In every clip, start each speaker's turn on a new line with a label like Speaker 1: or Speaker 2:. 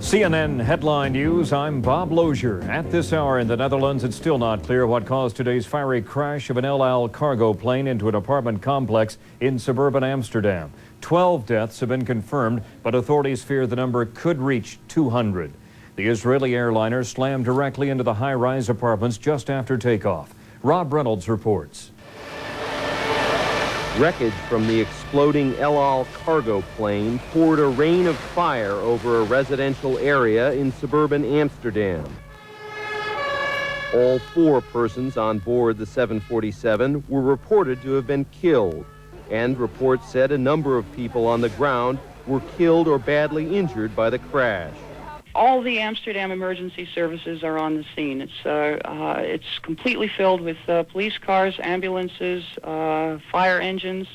Speaker 1: CNN headline news. I'm Bob Losure. At this hour in the Netherlands, it's still not clear what caused today's fiery crash of an El Al cargo plane into an apartment complex in suburban Amsterdam. 12 deaths have been confirmed, but authorities fear the number could reach 200. The Israeli airliner slammed directly into the high-rise apartments just after takeoff. Rob Reynolds reports.
Speaker 2: Wreckage from the exploding El Al cargo plane poured a rain of fire over a residential area in suburban Amsterdam. All 4 persons on board the 747 were reported to have been killed, and reports said a number of people on the ground were killed or badly injured by the crash.
Speaker 3: All the Amsterdam emergency services are on the scene. It's completely filled with police cars, ambulances, fire engines.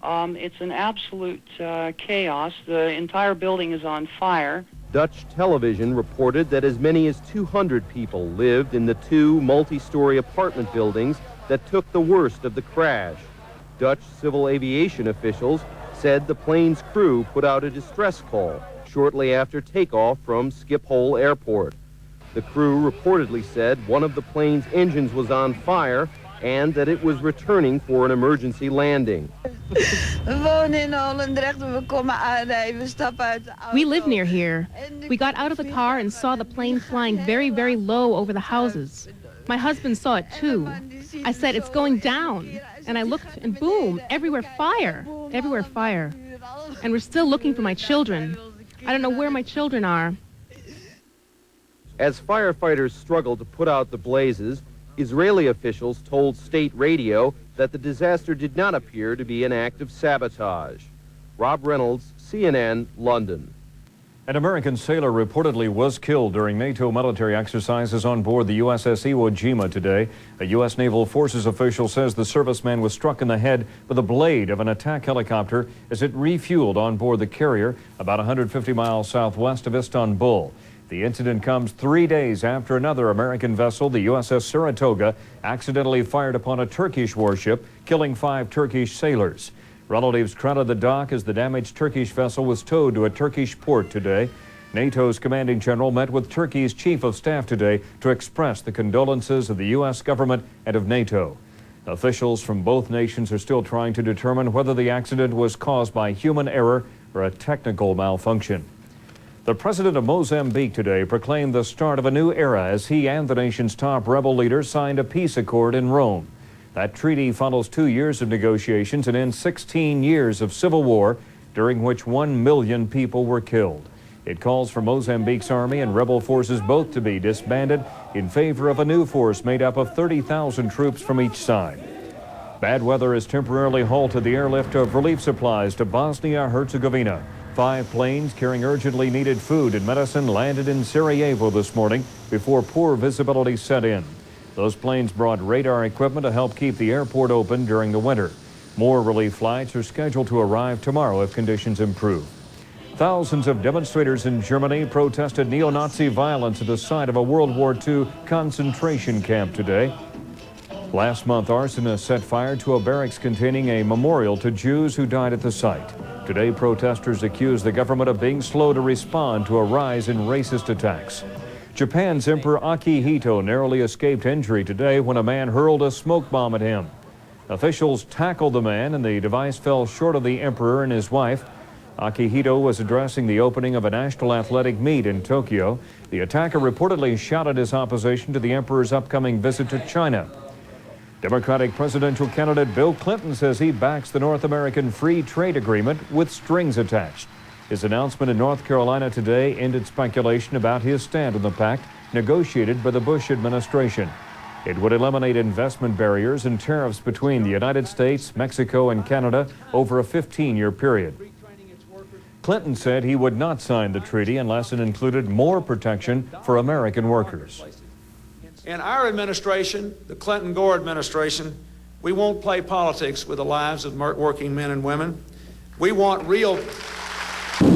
Speaker 3: It's an absolute chaos. The entire building is on fire.
Speaker 2: Dutch television reported that as many as 200 people lived in the 2 multi-story apartment buildings that took the worst of the crash. Dutch civil aviation officials said the plane's crew put out a distress call shortly after takeoff from Schiphol Airport. The crew reportedly said one of the plane's engines was on fire and that it was returning for an emergency landing.
Speaker 4: We live near here. We got out of the car and saw the plane flying very, very low over the houses. My husband saw it too. I said, "It's going down." And I looked and boom, everywhere fire. Everywhere fire. And we're still looking for my children. I don't know where my children are.
Speaker 2: As firefighters struggled to put out the blazes, Israeli officials told state radio that the disaster did not appear to be an act of sabotage. Rob Reynolds, CNN, London.
Speaker 1: An American sailor reportedly was killed during NATO military exercises on board the USS Iwo Jima today. A U.S. Naval Forces official says the serviceman was struck in the head with a blade of an attack helicopter as it refueled on board the carrier about 150 miles southwest of Istanbul. The incident comes 3 days after another American vessel, the USS Saratoga, accidentally fired upon a Turkish warship, killing 5 Turkish sailors. Relatives crowded the dock as the damaged Turkish vessel was towed to a Turkish port today. NATO's commanding general met with Turkey's chief of staff today to express the condolences of the U.S. government and of NATO. Officials from both nations are still trying to determine whether the accident was caused by human error or a technical malfunction. The president of Mozambique today proclaimed the start of a new era as he and the nation's top rebel leader signed a peace accord in Rome. That treaty follows 2 years of negotiations and ends 16 years of civil war, during which 1 million people were killed. It calls for Mozambique's army and rebel forces both to be disbanded in favor of a new force made up of 30,000 troops from each side. Bad weather has temporarily halted the airlift of relief supplies to Bosnia-Herzegovina. 5 planes carrying urgently needed food and medicine landed in Sarajevo this morning before poor visibility set in. Those planes brought radar equipment to help keep the airport open during the winter. More relief flights are scheduled to arrive tomorrow if conditions improve. Thousands of demonstrators in Germany protested neo-Nazi violence at the site of a World War II concentration camp today. Last month, arsonists set fire to a barracks containing a memorial to Jews who died at the site. Today, protesters accused the government of being slow to respond to a rise in racist attacks. Japan's Emperor Akihito narrowly escaped injury today when a man hurled a smoke bomb at him. Officials tackled the man and the device fell short of the emperor and his wife. Akihito was addressing the opening of a national athletic meet in Tokyo. The attacker reportedly shouted his opposition to the emperor's upcoming visit to China. Democratic presidential candidate Bill Clinton says he backs the North American Free Trade Agreement with strings attached. His announcement in North Carolina today ended speculation about his stand on the pact negotiated by the Bush administration. It would eliminate investment barriers and tariffs between the United States, Mexico, and Canada over a 15-year period. Clinton said he would not sign the treaty unless it included more protection for American workers.
Speaker 5: In our administration, the Clinton-Gore administration, we won't play politics with the lives of working men and women. We want real